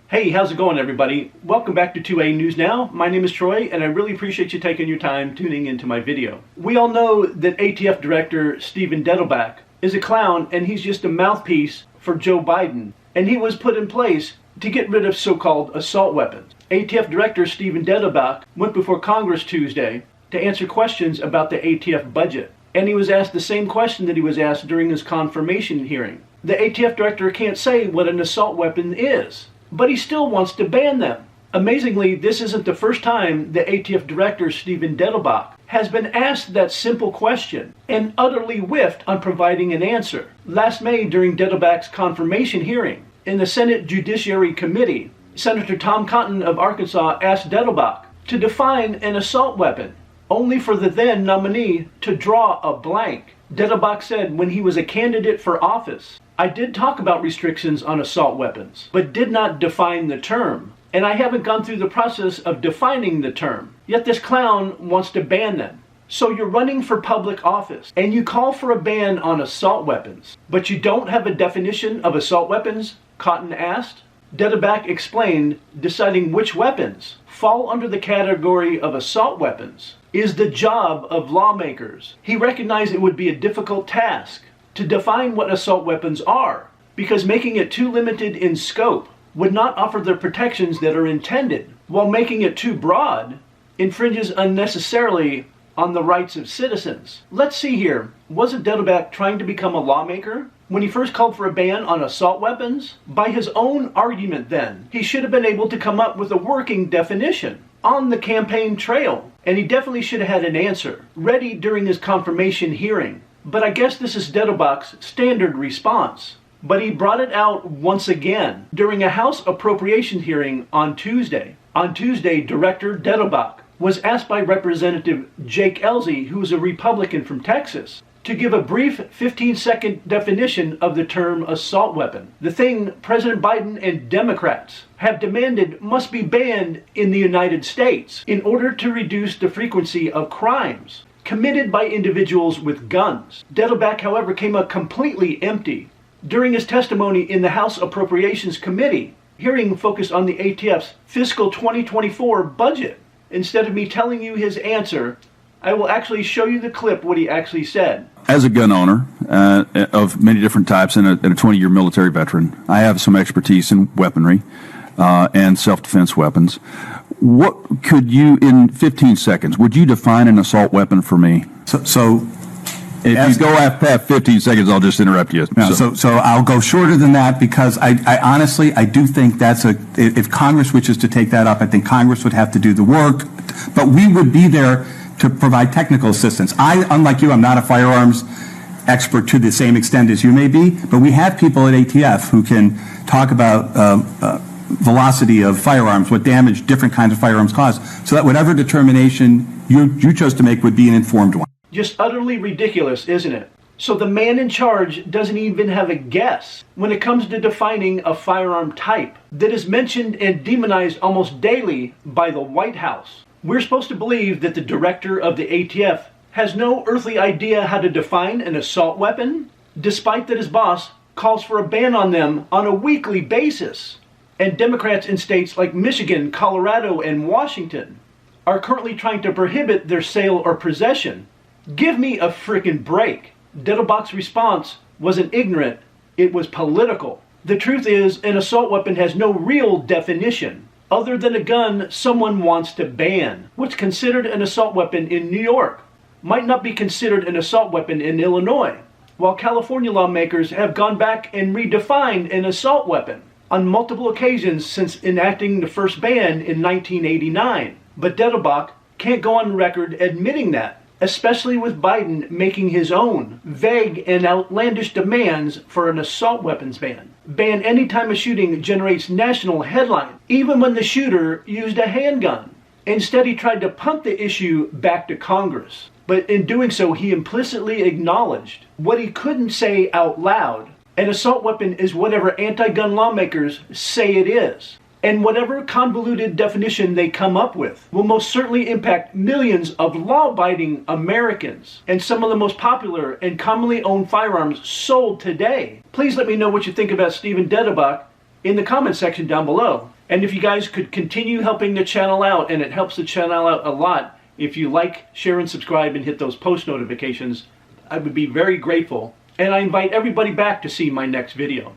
Hey, how's it going, everybody? Welcome back to 2A News Now. My name is Troy, and I really appreciate you taking your time tuning into my video. We all know that ATF Director Stephen Dettelbach is a clown, and he's just a mouthpiece for Joe Biden, and he was put in place to get rid of so-called assault weapons. ATF Director Stephen Dettelbach went before Congress Tuesday to answer questions about the ATF budget, and he was asked the same question that he was asked during his confirmation hearing. The ATF Director can't say what an assault weapon is, but he still wants to ban them. Amazingly, this isn't the first time the ATF Director Stephen Dettelbach has been asked that simple question and utterly whiffed on providing an answer. Last May, during Dettelbach's confirmation hearing in the Senate Judiciary Committee, Senator Tom Cotton of Arkansas asked Dettelbach to define an assault weapon, only for the then nominee to draw a blank. Dettelbach said when he was a candidate for office, "I did talk about restrictions on assault weapons, but did not define the term. And I haven't gone through the process of defining the term. Yet this clown wants to ban them." So you're running for public office, and you call for a ban on assault weapons, but you don't have a definition of assault weapons? Cotton asked. Dettelbach explained deciding which weapons fall under the category of assault weapons is the job of lawmakers. He recognized it would be a difficult task to define what assault weapons are, because making it too limited in scope would not offer the protections that are intended, while making it too broad infringes unnecessarily on the rights of citizens. Let's see here, wasn't Dettelbach trying to become a lawmaker when he first called for a ban on assault weapons? By his own argument then, he should have been able to come up with a working definition on the campaign trail, and he definitely should have had an answer ready during his confirmation hearing. But I guess this is Dettelbach's standard response. But he brought it out once again during a House Appropriation hearing on Tuesday. On Tuesday, Director Dettelbach was asked by Representative Jake Ellzey, who is a Republican from Texas, to give a brief 15-second definition of the term assault weapon, the thing President Biden and Democrats have demanded must be banned in the United States in order to reduce the frequency of crimes committed by individuals with guns. Dettelbach, however, came up completely empty. During his testimony in the House Appropriations Committee, hearing focused on the ATF's fiscal 2024 budget. Instead of me telling you his answer, I will actually show you the clip, what he actually said. As a gun owner of many different types and a 20-year military veteran, I have some expertise in weaponry and self-defense weapons. What could you, in 15 seconds, would you define an assault weapon for me? So if you go past 15 seconds, I'll just interrupt you. No, so I'll go shorter than that, because I honestly do think if Congress wishes to take that up, I think Congress would have to do the work, but we would be there to provide technical assistance. Unlike you, I'm not a firearms expert to the same extent as you may be, but we have people at ATF who can talk about velocity of firearms, what damage different kinds of firearms cause, so that whatever determination you chose to make would be an informed one. Just utterly ridiculous, isn't it? So the man in charge doesn't even have a guess when it comes to defining a firearm type that is mentioned and demonized almost daily by the White House. We're supposed to believe that the director of the ATF has no earthly idea how to define an assault weapon, despite that his boss calls for a ban on them on a weekly basis. And Democrats in states like Michigan, Colorado, and Washington are currently trying to prohibit their sale or possession. Give me a frickin' break. Dettelbach's response wasn't ignorant, it was political. The truth is, an assault weapon has no real definition other than a gun someone wants to ban. What's considered an assault weapon in New York might not be considered an assault weapon in Illinois, while California lawmakers have gone back and redefined an assault weapon on multiple occasions since enacting the first ban in 1989. But Dettelbach can't go on record admitting that, especially with Biden making his own vague and outlandish demands for an assault weapons ban. Ban any time a shooting generates national headlines, even when the shooter used a handgun. Instead, he tried to punt the issue back to Congress. But in doing so, he implicitly acknowledged what he couldn't say out loud. An assault weapon is whatever anti-gun lawmakers say it is. And whatever convoluted definition they come up with will most certainly impact millions of law-abiding Americans and some of the most popular and commonly owned firearms sold today. Please let me know what you think about Stephen Dettelbach in the comment section down below. And if you guys could continue helping the channel out, and it helps the channel out a lot, if you like, share, and subscribe and hit those post notifications, I would be very grateful. And I invite everybody back to see my next video.